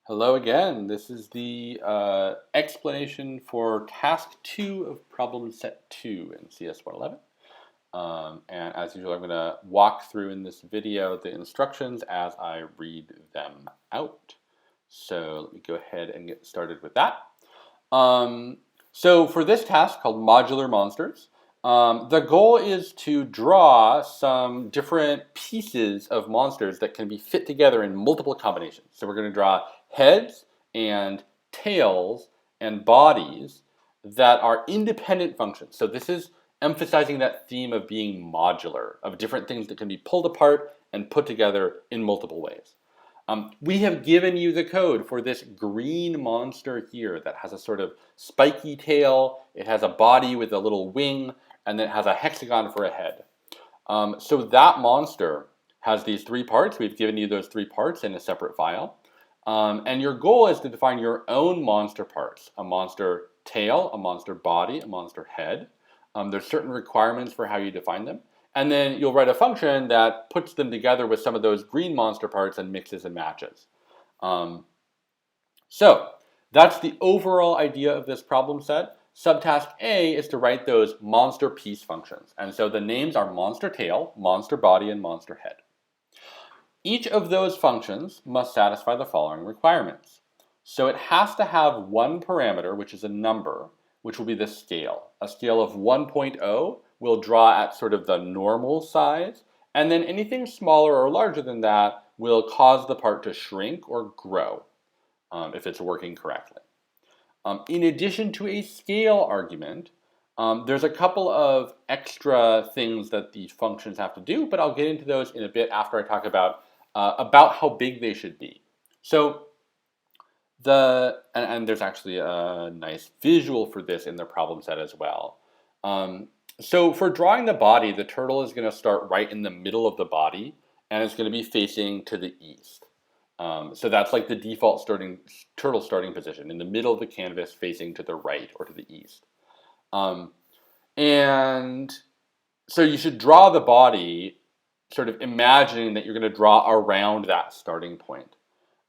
Hello again. This is the explanation for task 2 of problem set 2 in CS 111. And as usual, I'm going to walk through in this video the instructions as I read them out. So let me go ahead and get started with that. So for this task called Modular Monsters, the goal is to draw some different pieces of monsters that can be fit together in multiple combinations. So we're going to draw heads and tails and bodies that are independent functions. So this is emphasizing that theme of being modular, of different things that can be pulled apart and put together in multiple ways. We have given you the code for this green monster here that has a sort of spiky tail, it has a body with a little wing, and then it has a hexagon for a head. So that monster has these three parts. We've given you those three parts in a separate file. And your goal is to define your own monster parts, a monster tail, a monster body, a monster head. There's certain requirements for how you define them. And then you'll write a function that puts them together with some of those green monster parts and mixes and matches. So that's the overall idea of this problem set. Subtask A is to write those monster piece functions. And so the names are monster tail, monster body, and monster head. Each of those functions must satisfy the following requirements. So it has to have one parameter, which is a number, which will be the scale. A scale of 1.0 will draw at sort of the normal size, and then anything smaller or larger than that will cause the part to shrink or grow if it's working correctly. In addition to a scale argument, there's a couple of extra things that these functions have to do, but I'll get into those in a bit after I talk about how big they should be. So and there's actually a nice visual for this in the problem set as well. So for drawing the body, the turtle is going to start right in the middle of the body, and it's going to be facing to the east. So that's like the default turtle starting position, in the middle of the canvas facing to the right or to the east. And so you should draw the body sort of imagining that you're going to draw around that starting point.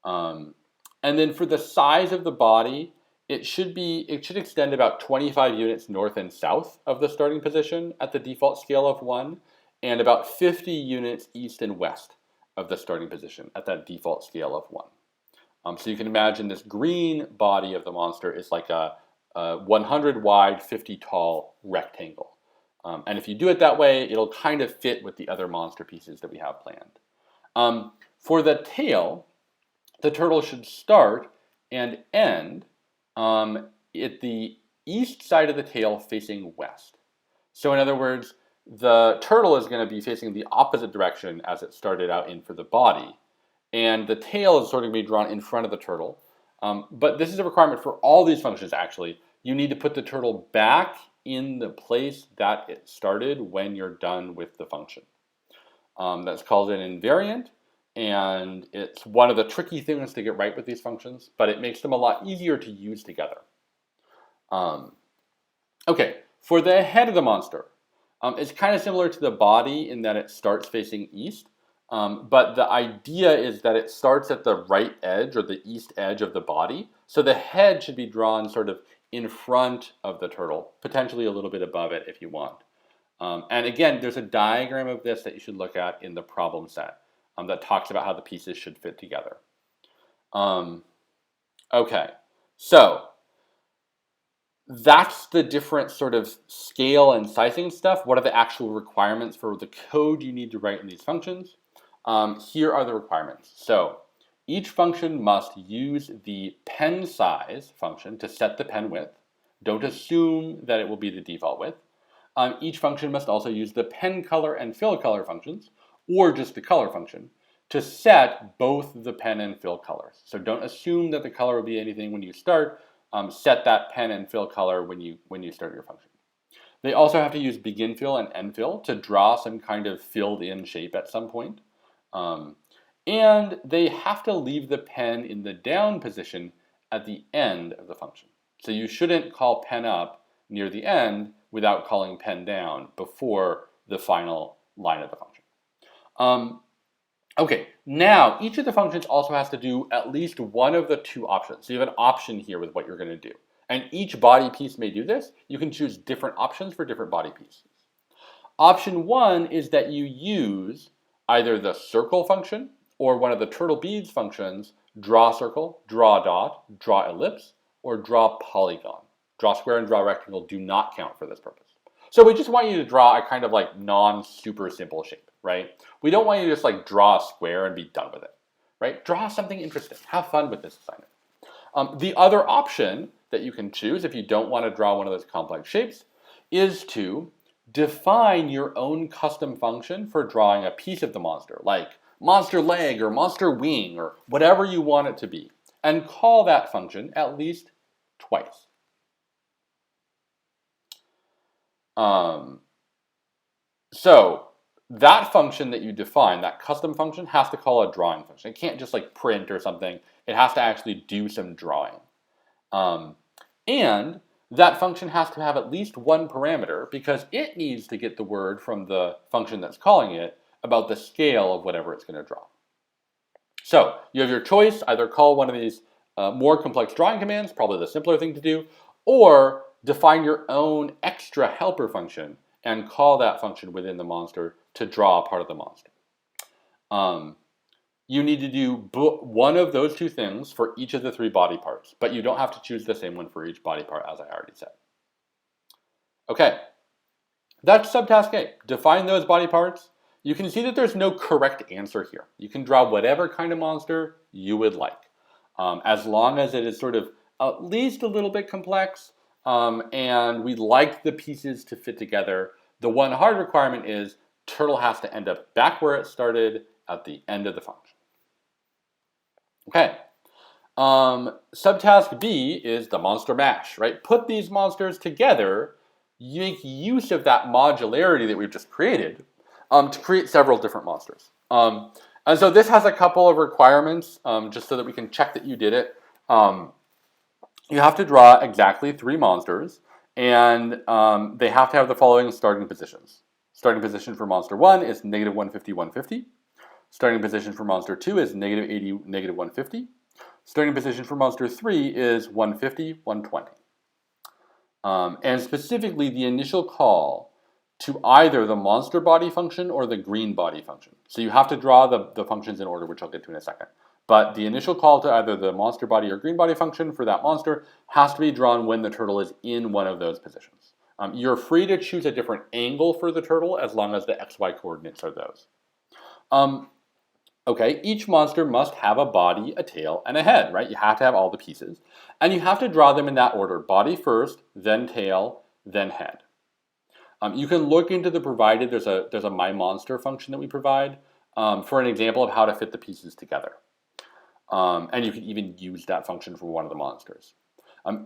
And then for the size of the body, it should extend about 25 units north and south of the starting position at the default scale of 1, and about 50 units east and west of the starting position at that default scale of 1. So you can imagine this green body of the monster is like a 100 wide, 50 tall rectangle. And if you do it that way, it'll kind of fit with the other monster pieces that we have planned. For the tail, the turtle should start and end at the east side of the tail facing west. So in other words, the turtle is going to be facing the opposite direction as it started out in for the body. And the tail is sort of going to be drawn in front of the turtle. But this is a requirement for all these functions, actually. You need to put the turtle back in the place that it started when you're done with the function. That's called an invariant. And it's one of the tricky things to get right with these functions, but it makes them a lot easier to use together. Okay, for the head of the monster, it's kind of similar to the body in that it starts facing east, but the idea is that it starts at the right edge or the east edge of the body. So the head should be drawn sort of in front of the turtle, potentially a little bit above it if you want. And again, there's a diagram of this that you should look at in the problem set. That talks about how the pieces should fit together. Okay, so that's the different sort of scale and sizing stuff. What are the actual requirements for the code you need to write in these functions? Here are the requirements. So each function must use the pen size function to set the pen width. Don't assume that it will be the default width. Each function must also use the pen color and fill color functions, or just the color function, to set both the pen and fill colors. So don't assume that the color will be anything when you start. Set that pen and fill color when you start your function. They also have to use begin fill and end fill to draw some kind of filled in shape at some point. And they have to leave the pen in the down position at the end of the function. So you shouldn't call pen up near the end without calling pen down before the final line of the function. Okay, now each of the functions also has to do at least one of the two options. So you have an option here with what you're going to do. And each body piece may do this. You can choose different options for different body pieces. Option 1 is that you use either the circle function or one of the turtle beads functions, draw circle, draw dot, draw ellipse, or draw polygon. Draw square and draw rectangle do not count for this purpose. So we just want you to draw a kind of like non-super simple shape, right? We don't want you to just like draw a square and be done with it, right? Draw something interesting. Have fun with this assignment. The other option that you can choose if you don't want to draw one of those complex shapes is to define your own custom function for drawing a piece of the monster, like monster leg or monster wing or whatever you want it to be, and call that function at least twice. So that function that you define, that custom function, has to call a drawing function. It can't just like print or something. It has to actually do some drawing. And that function has to have at least one parameter because it needs to get the word from the function that's calling it about the scale of whatever it's going to draw. So you have your choice, either call one of these more complex drawing commands, probably the simpler thing to do, or define your own extra helper function and call that function within the monster to draw a part of the monster. You need to do one of those two things for each of the three body parts, but you don't have to choose the same one for each body part, as I already said. Okay, that's subtask A. Define those body parts. You can see that there's no correct answer here. You can draw whatever kind of monster you would like, as long as it is sort of at least a little bit complex, and we like the pieces to fit together. The one hard requirement is turtle has to end up back where it started at the end of the function. Okay, subtask B is the monster mash, right? Put these monsters together, you make use of that modularity that we've just created to create several different monsters. And so this has a couple of requirements, just so that we can check that you did it. You have to draw exactly 3 monsters, and they have to have the following starting positions. Starting position for monster 1 is -150, 150. Starting position for monster 2 is -80, -150. Starting position for monster 3 is 150, 120. And specifically, the initial call to either the monster body function or the green body function. So you have to draw the functions in order, which I'll get to in a second. But the initial call to either the monster body or green body function for that monster has to be drawn when the turtle is in one of those positions. You're free to choose a different angle for the turtle as long as the XY coordinates are those. Okay, each monster must have a body, a tail, and a head, right? You have to have all the pieces. And you have to draw them in that order. Body first, then tail, then head. You can look into the provided, there's a My Monster function that we provide for an example of how to fit the pieces together. And you can even use that function for one of the monsters.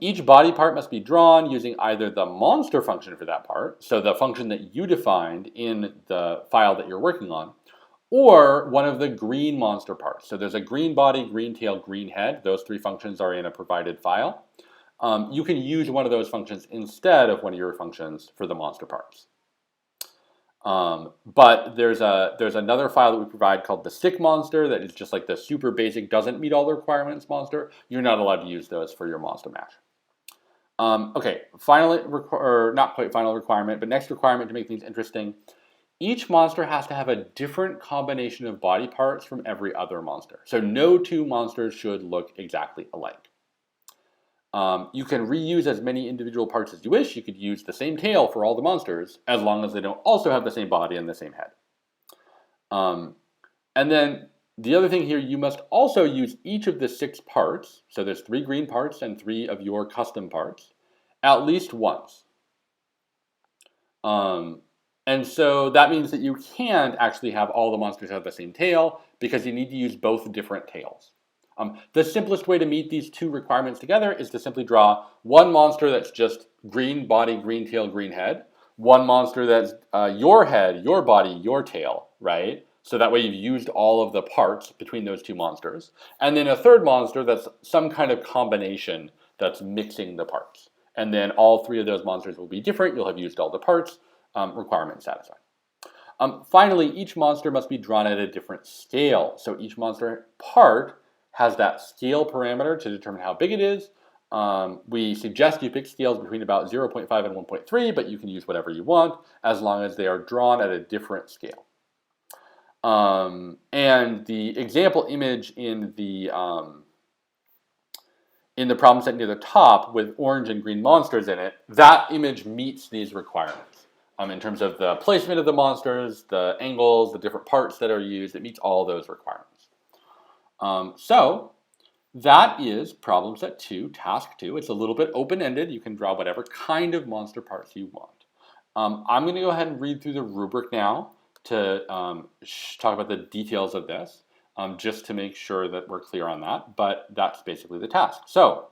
Each body part must be drawn using either the monster function for that part, so the function that you defined in the file that you're working on, or one of the green monster parts. So there's a green body, green tail, green head. Those 3 functions are in a provided file. You can use one of those functions instead of one of your functions for the monster parts. But there's another file that we provide called the stick monster that is just like the super basic, doesn't meet all the requirements monster. You're not allowed to use those for your monster mash. Okay, finally, or not quite final requirement, but next requirement to make things interesting. Each monster has to have a different combination of body parts from every other monster. So no 2 monsters should look exactly alike. You can reuse as many individual parts as you wish. You could use the same tail for all the monsters, as long as they don't also have the same body and the same head. And then the other thing here, you must also use each of the 6 parts, so there's 3 green parts and 3 of your custom parts, at least once. And so that means that you can't actually have all the monsters have the same tail because you need to use both different tails. The simplest way to meet these 2 requirements together is to simply draw one monster that's just green body, green tail, green head. One monster that's your head, your body, your tail, right? So that way you've used all of the parts between those 2 monsters. And then a third monster that's some kind of combination that's mixing the parts. And then all 3 of those monsters will be different. You'll have used all the parts. Requirement satisfied. Finally, each monster must be drawn at a different scale. So each monster part has that scale parameter to determine how big it is. We suggest you pick scales between about 0.5 and 1.3, but you can use whatever you want as long as they are drawn at a different scale. And the example image in the problem set near the top with orange and green monsters in it, that image meets these requirements. In terms of the placement of the monsters, the angles, the different parts that are used, it meets all those requirements. So that is problem set 2, task 2. It's a little bit open-ended. You can draw whatever kind of monster parts you want. I'm going to go ahead and read through the rubric now to talk about the details of this, just to make sure that we're clear on that. But that's basically the task. So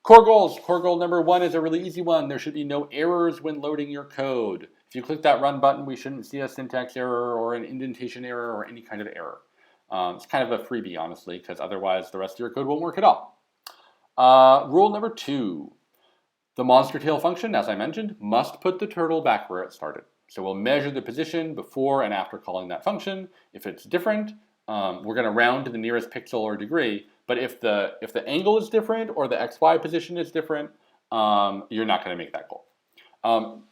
core goals. Core goal number 1 is a really easy one. There should be no errors when loading your code. If you click that run button, we shouldn't see a syntax error or an indentation error or any kind of error. It's kind of a freebie, honestly, because otherwise the rest of your code won't work at all. Rule number 2. The monster tail function, as I mentioned, must put the turtle back where it started. So we'll measure the position before and after calling that function. If it's different, we're going to round to the nearest pixel or degree. But if the angle is different or the XY position is different, you're not going to make that goal.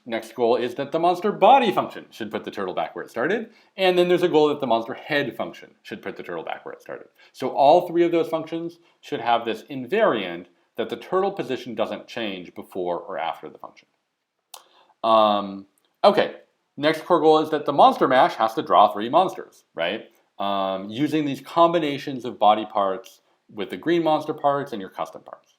Next goal is that the monster body function should put the turtle back where it started. And then there's a goal that the monster head function should put the turtle back where it started. So all 3 of those functions should have this invariant that the turtle position doesn't change before or after the function. Okay, next core goal is that the monster mash has to draw 3 monsters, right? Using these combinations of body parts with the green monster parts and your custom parts.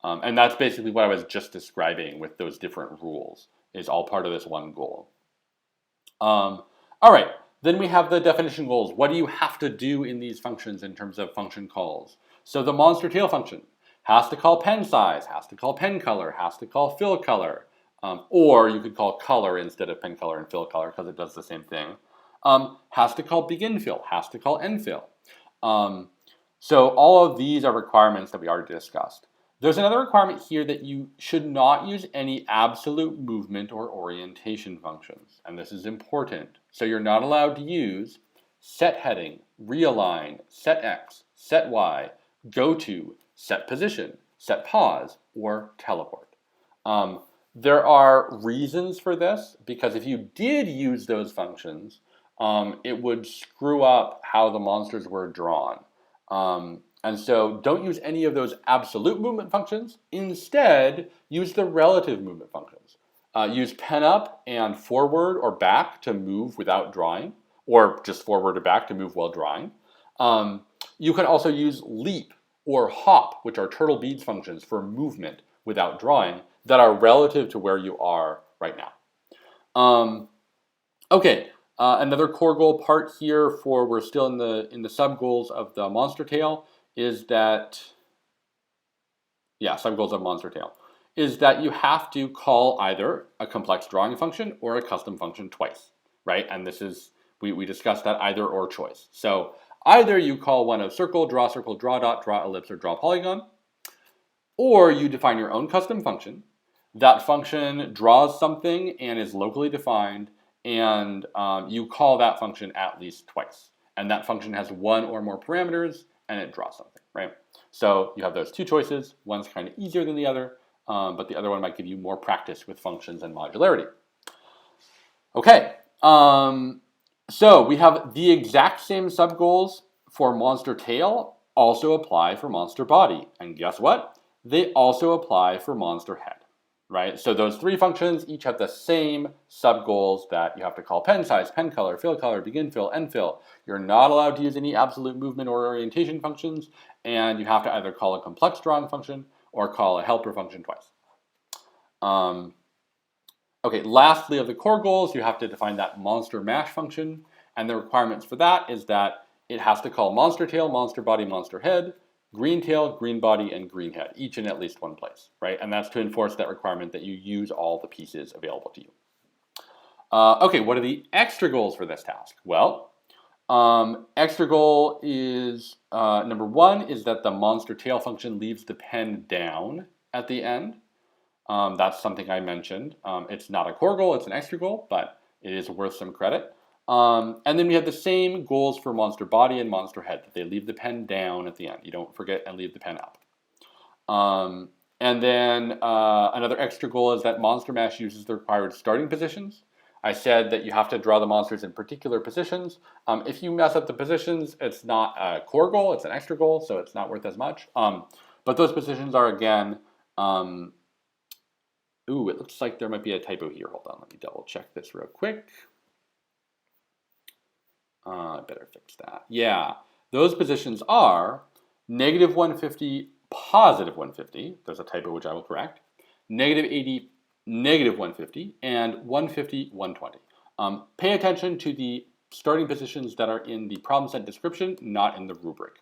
And that's basically what I was just describing with those different rules, is all part of this one goal. All right, then we have the definition goals. What do you have to do in these functions in terms of function calls? So the monster tail function has to call pen size, has to call pen color, has to call fill color, or you could call color instead of pen color and fill color because it does the same thing. Has to call begin fill, has to call end fill. So all of these are requirements that we already discussed. There's another requirement here that you should not use any absolute movement or orientation functions, and this is important. So you're not allowed to use set heading, realign, set x, set y, go to, set position, set pause, or teleport. There are reasons for this, because if you did use those functions, it would screw up how the monsters were drawn. And so don't use any of those absolute movement functions. Instead, use the relative movement functions. Use pen up and forward or back to move without drawing, or just forward or back to move while drawing. You can also use leap or hop, which are turtle beads functions for movement without drawing that are relative to where you are right now. Okay, another core goal part here for we're still in the sub goals of the monster tail is that, sub goals of monster tail, is that you have to call either a complex drawing function or a custom function twice, right? And this is, we discussed that either or choice. So either you call one of circle, draw dot, draw ellipse, or draw polygon, or you define your own custom function. That function draws something and is locally defined, and you call that function at least twice. And that function has one or more parameters, and it draws something, right? So you have those 2 choices. One's kind of easier than the other, but the other one might give you more practice with functions and modularity. Okay, so we have the exact same subgoals for monster tail also apply for monster body. And guess what? They also apply for monster head, right? So those 3 functions each have the same subgoals that you have to call pen size, pen color, fill color, begin fill, end fill. You're not allowed to use any absolute movement or orientation functions, and you have to either call a complex drawing function or call a helper function twice. Okay, lastly of the core goals, you have to define that monster mash function, and the requirements for that is that it has to call monster tail, monster body, monster head, green tail, green body, and green head, each in at least one place, right? And that's to enforce that requirement that you use all the pieces available to you. Okay, what are the extra goals for this task? Well, extra goal is, number 1 is that the monster tail function leaves the pen down at the end. That's something I mentioned. It's not a core goal, it's an extra goal, but It is worth some credit. And then we have the same goals for monster body and monster head, that they leave the pen down at the end. You don't forget and leave the pen up. And then another extra goal is that Monster Mash uses the required starting positions. I said that you have to draw the monsters in particular positions. If you mess up the positions, it's not a core goal, it's an extra goal, so it's not worth as much. But those positions are, again, ooh, it looks like there might be a typo here. Hold on, let me double check this real quick. I better fix that. Yeah, those positions are negative 150, positive 150. There's a typo which I will correct. Negative 80, negative 150, and 150, 120. Pay attention to the starting positions that are in the problem set description, not in the rubric,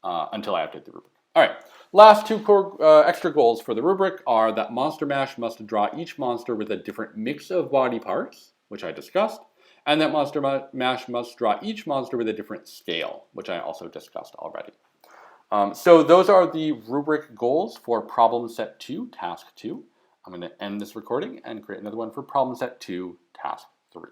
until I update the rubric. All right, last two core extra goals for the rubric are that Monster Mash must draw each monster with a different mix of body parts, which I discussed, and that Monster Mash must draw each monster with a different scale, which I also discussed already. So those are the rubric goals for problem set 2, task 2. I'm going to end this recording and create another one for problem set 2, task 3.